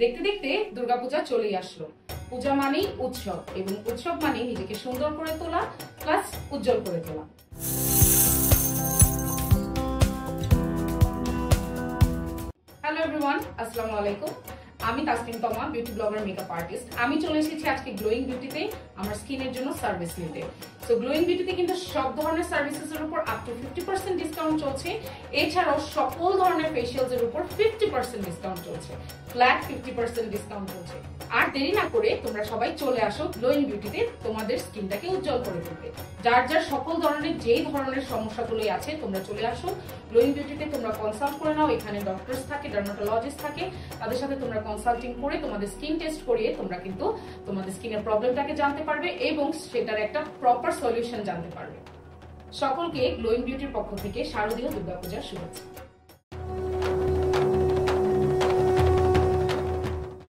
দেখতে দেখতে দুর্গাপূজা চলেই আসলো। পূজা মানেই উৎসব, এবং উৎসব মানে নিজেকে সুন্দর করে তোলা প্লাস উজ্জ্বল করে তোলা। হ্যালো এভরিওয়ান, আসসালামু আলাইকুম। আমি তাসনিম তমা, বিউটি ব্লগার, মেকআপ আর্টিস্ট। আমি চলে এসেছি আজকে গ্লোয়িং বিউটিতে আমার স্কিনের জন্য সার্ভিস নিতে। সো গ্লোয়িং বিউটিতে কিন্তু সব ধরনের সার্ভিসেসের উপর আপ টু 50% ডিসকাউন্ট চলছে। এছাড়াও সকল ধরনের ফেশিয়ালস এর উপর 50% ডিসকাউন্ট চলছে, ফ্ল্যাট 50% ডিসকাউন্ট চলছে। আর দেরি না করে তোমরা সবাই চলে আসো গ্লোয়িং বিউটিতে তোমাদের স্কিনটাকে উজ্জ্বল করে তুলতে। যার যার সকল ধরনের যেই ধরনের সমস্যাগুলোই আছে তোমরা চলে আসো গ্লোয়িং বিউটিতে। তোমরা কনসাল্ট করে নাও, এখানে ডক্টরস থাকে, ডার্মাটোলজিস্ট থাকে, তাদের সাথে তোমরা কনসাল্টিং করে তোমাদের স্কিন টেস্ট করিয়ে তোমরা কিন্তু তোমাদের স্কিনের প্রবলেমটাকে জানতে পারবে এবং সেটার একটা প্রপার সলিউশন জানতে পারবে। সকলকে গ্লোয়িং বিউটির পক্ষ থেকে শারদীয় দুর্গাপূজার শুভেচ্ছা।